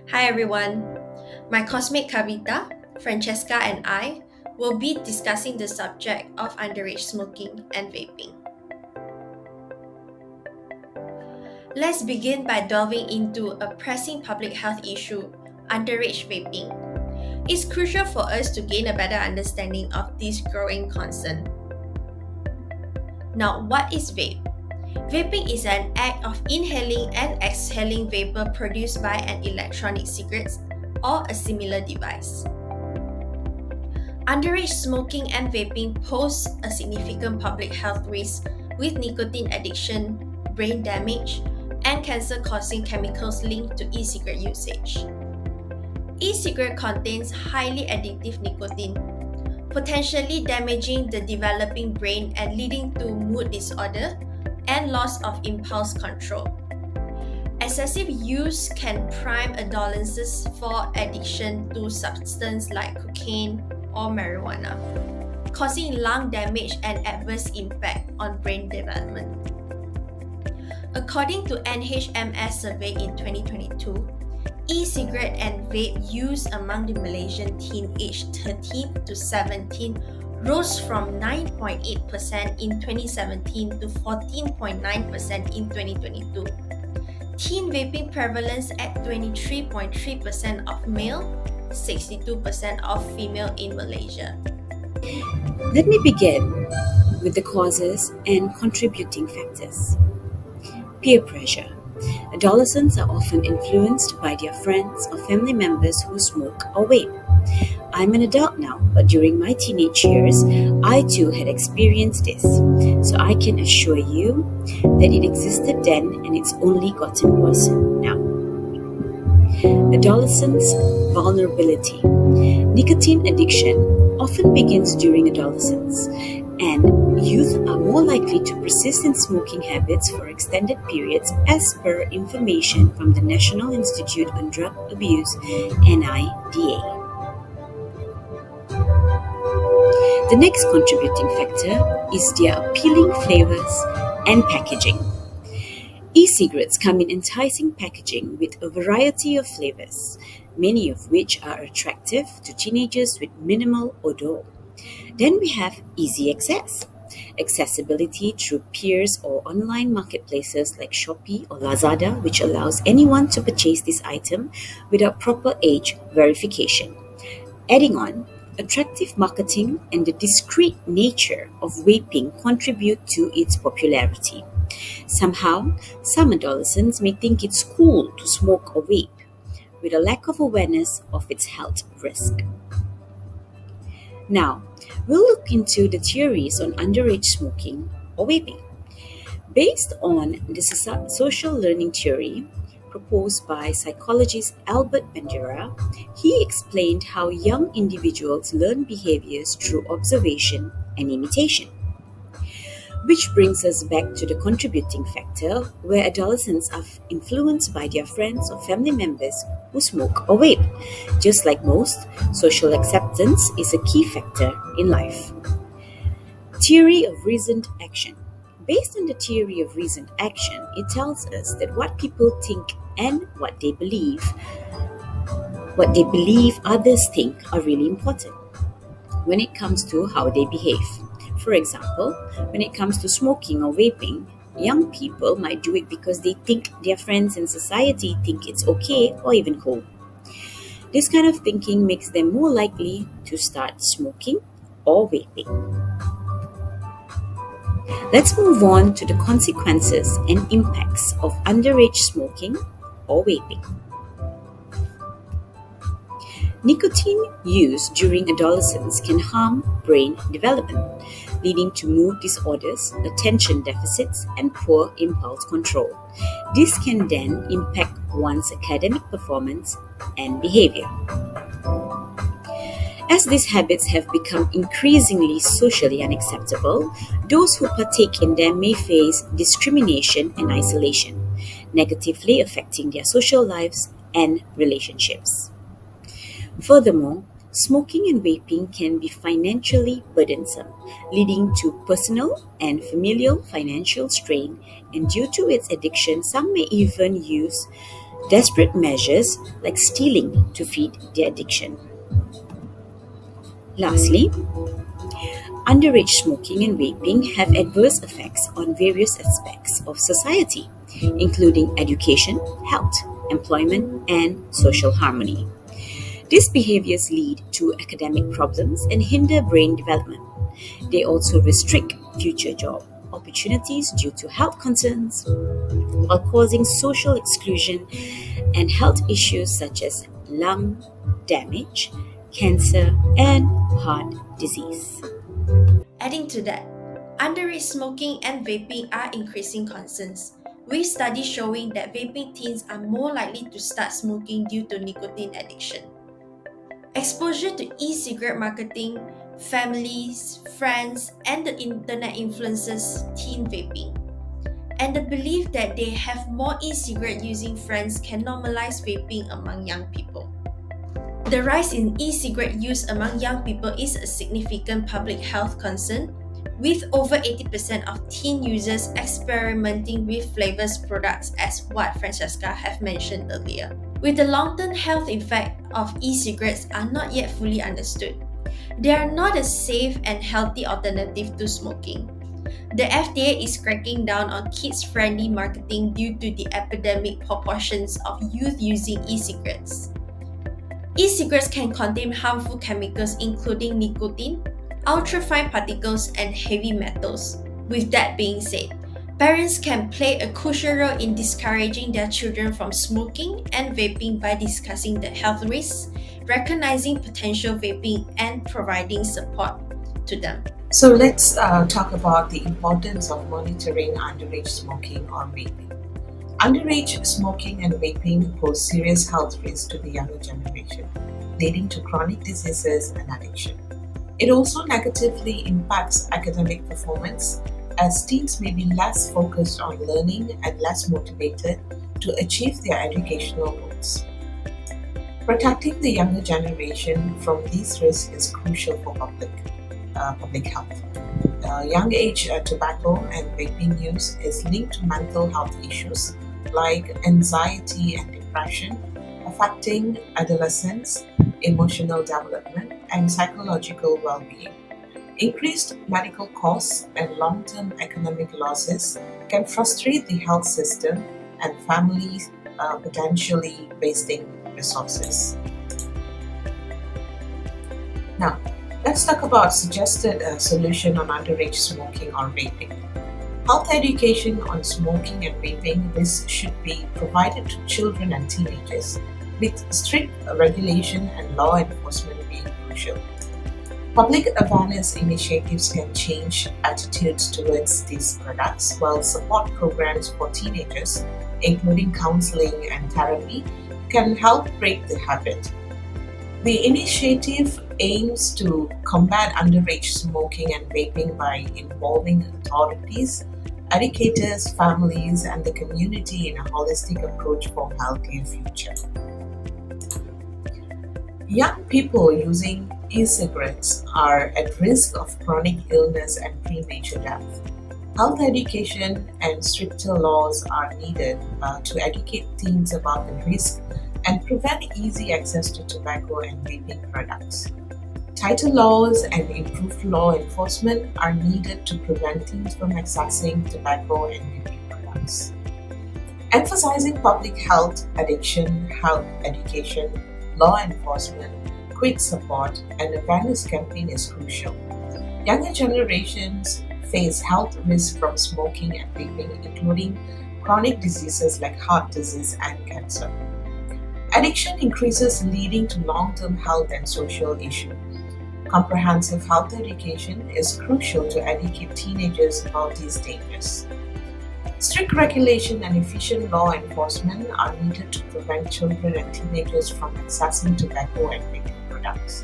Hi everyone. My cosmate Kavita, Francesca, and I will be discussing the subject of underage smoking and vaping. Let's begin by delving into a pressing public health issue, underage vaping. It's crucial for us to gain a better understanding of this growing concern. Now, what is vape? Vaping is an act of inhaling and exhaling vapor produced by an electronic cigarette or a similar device. Underage smoking and vaping pose a significant public health risk with nicotine addiction, brain damage, and cancer-causing chemicals linked to e-cigarette usage. E-cigarette contains highly addictive nicotine, potentially damaging the developing brain and leading to mood disorder and loss of impulse control. Excessive use can prime adolescents for addiction to substances like cocaine or marijuana, causing lung damage and adverse impact on brain development. According to NHMS survey in 2022, e-cigarette and vape use among the Malaysian teen aged 13 to 17 rose from 9.8% in 2017 to 14.9% in 2022. Teen vaping prevalence at 23.3% of male, 62% of female in Malaysia. Let me begin with the causes and contributing factors. Peer pressure. Adolescents are often influenced by their friends or family members who smoke or vape. I'm an adult now, but during my teenage years, I too had experienced this. So I can assure you that it existed then and it's only gotten worse now. Adolescents' vulnerability. Nicotine addiction often begins during adolescence, and youth are more likely to persist in smoking habits for extended periods as per information from the National Institute on Drug Abuse (NIDA). The next contributing factor is their appealing flavors and packaging. E-cigarettes come in enticing packaging with a variety of flavors, many of which are attractive to teenagers with minimal odor. Then we have easy access. Accessibility through peers or online marketplaces like Shopee or Lazada, which allows anyone to purchase this item without proper age verification. Adding on, attractive marketing and the discreet nature of vaping contribute to its popularity. Somehow, some adolescents may think it's cool to smoke or vape, with a lack of awareness of its health risk. Now, we'll look into the theories on underage smoking or vaping. Based on the social learning theory proposed by psychologist Albert Bandura, he explained how young individuals learn behaviors through observation and imitation. Which brings us back to the contributing factor, where adolescents are influenced by their friends or family members who smoke or vape. Just like most, social acceptance is a key factor in life. Theory of reasoned action. Based on the theory of reasoned action, it tells us that what people think and what they believe others think are really important when it comes to how they behave. For example, when it comes to smoking or vaping, young people might do it because they think their friends in society think it's okay or even cool. This kind of thinking makes them more likely to start smoking or vaping. Let's move on to the consequences and impacts of underage smoking or vaping. Nicotine use during adolescence can harm brain development, leading to mood disorders, attention deficits, and poor impulse control. This can then impact one's academic performance and behavior. As these habits have become increasingly socially unacceptable, those who partake in them may face discrimination and isolation, negatively affecting their social lives and relationships. Furthermore, smoking and vaping can be financially burdensome, leading to personal and familial financial strain, and due to its addiction, some may even use desperate measures like stealing to feed their addiction. Lastly, underage smoking and vaping have adverse effects on various aspects of society, including education, health, employment, and social harmony. These behaviors lead to academic problems and hinder brain development. They also restrict future job opportunities due to health concerns, while causing social exclusion and health issues such as lung damage, cancer, and heart disease. Adding to that, underage smoking and vaping are increasing concerns, with studies showing that vaping teens are more likely to start smoking due to nicotine addiction. Exposure to e-cigarette marketing, families, friends, and the internet influences teen vaping. And the belief that they have more e-cigarette using friends can normalize vaping among young people. The rise in e-cigarette use among young people is a significant public health concern, with over 80% of teen users experimenting with flavors products, as what Francesca have mentioned earlier. With the long-term health effect of e-cigarettes are not yet fully understood, they are not a safe and healthy alternative to smoking. The FDA is cracking down on kids-friendly marketing due to the epidemic proportions of youth using e-cigarettes. E-cigarettes can contain harmful chemicals including nicotine, ultrafine particles, and heavy metals. With that being said, parents can play a crucial role in discouraging their children from smoking and vaping by discussing the health risks, recognizing potential vaping, and providing support to them. So let's talk about the importance of monitoring underage smoking or vaping. Underage smoking and vaping pose serious health risks to the younger generation, leading to chronic diseases and addiction. It also negatively impacts academic performance, as teens may be less focused on learning and less motivated to achieve their educational goals. Protecting the younger generation from these risks is crucial for public health. Young age tobacco and vaping use is linked to mental health issues like anxiety and depression, affecting adolescents' emotional development and psychological well-being. Increased medical costs and long-term economic losses can frustrate the health system and families potentially wasting resources. Now, let's talk about suggested solution on underage smoking or vaping. Health education on smoking and vaping risks should be provided to children and teenagers, with strict regulation and law enforcement being crucial. Public awareness initiatives can change attitudes towards these products, while support programs for teenagers, including counseling and therapy, can help break the habit. The initiative aims to combat underage smoking and vaping by involving authorities, educators, families, and the community in a holistic approach for a healthier future. Young people using e-cigarettes are at risk of chronic illness and premature death. Health education and stricter laws are needed to educate teens about the risk and prevent easy access to tobacco and vaping products. Tighter laws and improved law enforcement are needed to prevent teens from accessing tobacco and vaping products. Emphasizing public health, addiction, health education, law enforcement, quit support, and awareness campaign is crucial. Younger generations face health risks from smoking and vaping, including chronic diseases like heart disease and cancer. Addiction increases, leading to long-term health and social issues. Comprehensive health education is crucial to educate teenagers about these dangers. Strict regulation and efficient law enforcement are needed to prevent children and teenagers from accessing tobacco and vaping products.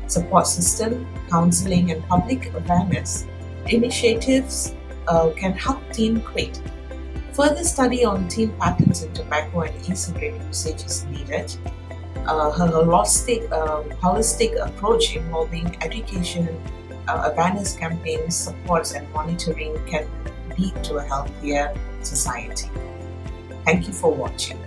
Support system, counseling, and public awareness initiatives can help teens quit. Further study on teen patterns in tobacco and e-cigarette usage is needed. A holistic approach involving education, awareness campaigns, supports, and monitoring can lead to a healthier society. Thank you for watching.